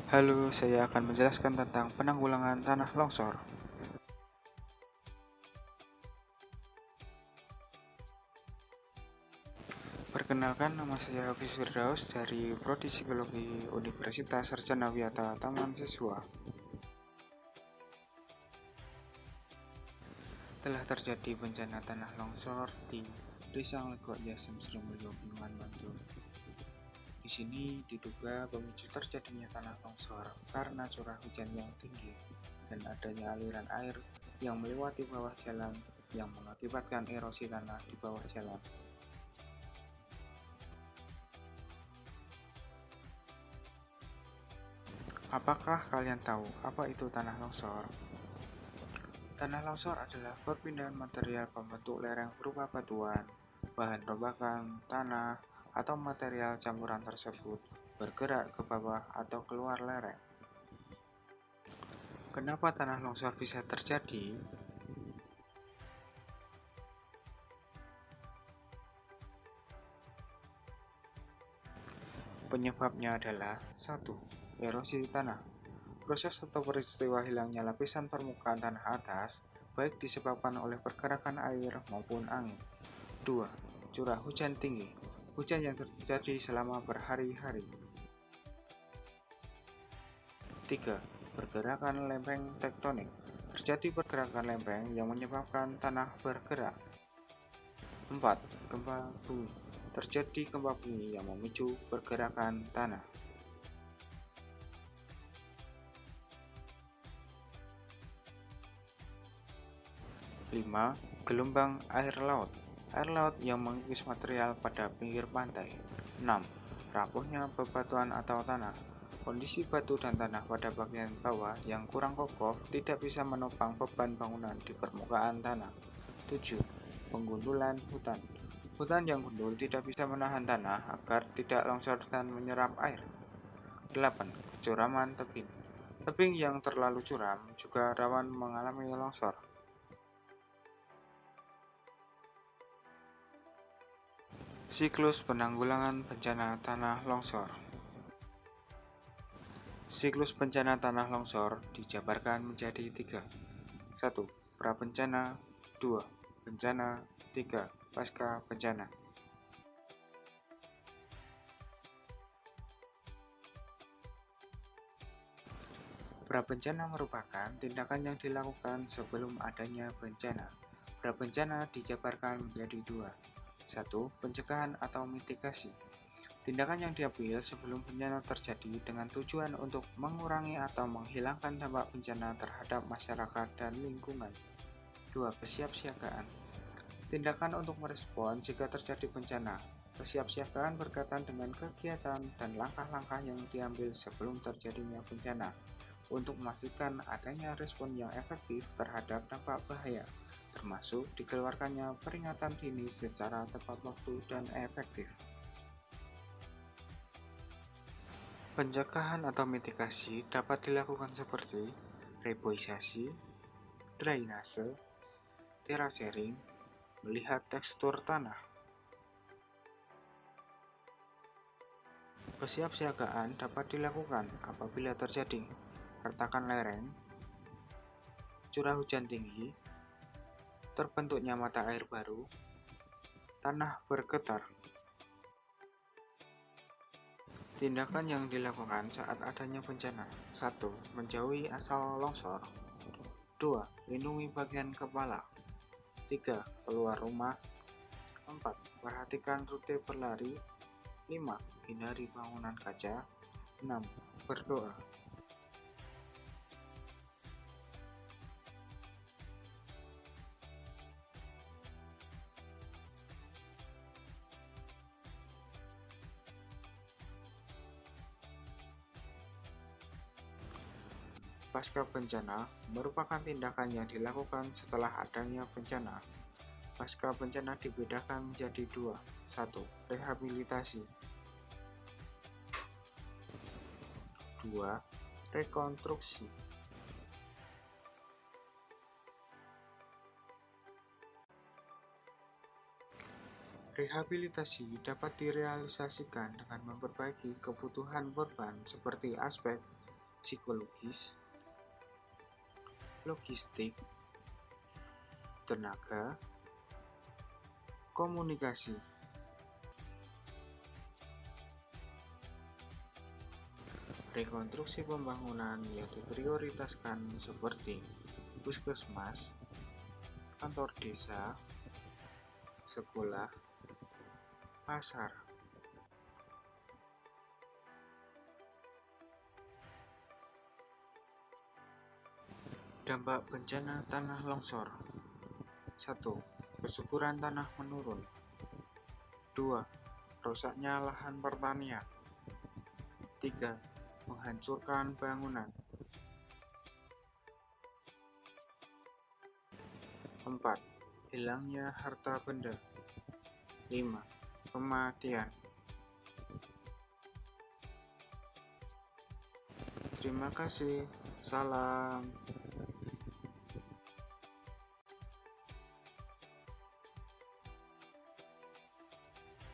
Halo, saya akan menjelaskan tentang penanggulangan tanah longsor. Perkenalkan, nama saya Hafiz Firdaus dari Prodi Psikologi Universitas Sarjana Wiyata Taman Siswa. Telah terjadi bencana tanah longsor di Desa Legok Jasem Serumulyo, Bendungan Bantul. Di sini diduga pemicu terjadinya tanah longsor karena curah hujan yang tinggi dan adanya aliran air yang melewati bawah jalan yang mengakibatkan erosi tanah di bawah jalan. Apakah kalian tahu apa itu tanah longsor? Tanah longsor adalah perpindahan material pembentuk lereng berupa batuan, bahan rombakan, tanah, atau material campuran tersebut bergerak ke bawah atau keluar lereng. Kenapa tanah longsor bisa terjadi? Penyebabnya adalah 1. Erosi tanah. Proses atau peristiwa hilangnya lapisan permukaan tanah atas, baik disebabkan oleh pergerakan air maupun angin. 2. Curah hujan tinggi. Hujan yang terjadi selama berhari-hari. 3. Pergerakan lempeng tektonik. Terjadi pergerakan lempeng yang menyebabkan tanah bergerak. 4. Gempa bumi. Terjadi gempa bumi yang memicu pergerakan tanah. 5. Gelombang air laut. Air laut yang mengikis material pada pinggir pantai. 6. Rapuhnya bebatuan atau tanah. Kondisi batu dan tanah pada bagian bawah yang kurang kokoh tidak bisa menopang beban bangunan di permukaan tanah. 7. Penggundulan hutan. Hutan yang gundul tidak bisa menahan tanah agar tidak longsor dan menyerap air. 8. Kecuraman tebing. Tebing yang terlalu curam juga rawan mengalami longsor. Siklus penanggulangan bencana tanah longsor. Siklus bencana tanah longsor dijabarkan menjadi 3. 1. Prabencana. 2. Bencana. 3. Pasca bencana. Prabencana merupakan tindakan yang dilakukan sebelum adanya bencana. Prabencana dijabarkan menjadi 2. 1. Pencegahan atau mitigasi. Tindakan yang diambil sebelum bencana terjadi dengan tujuan untuk mengurangi atau menghilangkan dampak bencana terhadap masyarakat dan lingkungan. 2. Kesiapsiagaan. Tindakan untuk merespon jika terjadi bencana. Kesiapsiagaan berkaitan dengan kegiatan dan langkah-langkah yang diambil sebelum terjadinya bencana untuk memastikan adanya respon yang efektif terhadap dampak bahaya, termasuk dikeluarkannya peringatan dini secara tepat waktu dan efektif. Pencegahan atau mitigasi dapat dilakukan seperti reboisasi, drainase, terasering, melihat tekstur tanah. Kesiapsiagaan dapat dilakukan apabila terjadi retakan lereng, curah hujan tinggi, terbentuknya mata air baru, tanah bergetar. Tindakan yang dilakukan saat adanya bencana. 1. Menjauhi asal longsor. 2. Lindungi bagian kepala. 3. Keluar rumah. 4. Perhatikan rute berlari. 5. Hindari bangunan kaca. 6. Berdoa. Pasca bencana merupakan tindakan yang dilakukan setelah adanya bencana. Pasca bencana dibedakan menjadi 2. 1. Rehabilitasi. 2. Rekonstruksi. Rehabilitasi dapat direalisasikan dengan memperbaiki kebutuhan korban seperti aspek psikologis, logistik, tenaga, komunikasi. Rekonstruksi pembangunan yang diprioritaskan seperti puskesmas, kantor desa, sekolah, pasar. Dampak bencana tanah longsor. 1. Kesuburan tanah menurun. 2. Rusaknya lahan pertanian. 3. Menghancurkan bangunan. 4. Hilangnya harta benda. 5. Kematian. Terima kasih. Salam.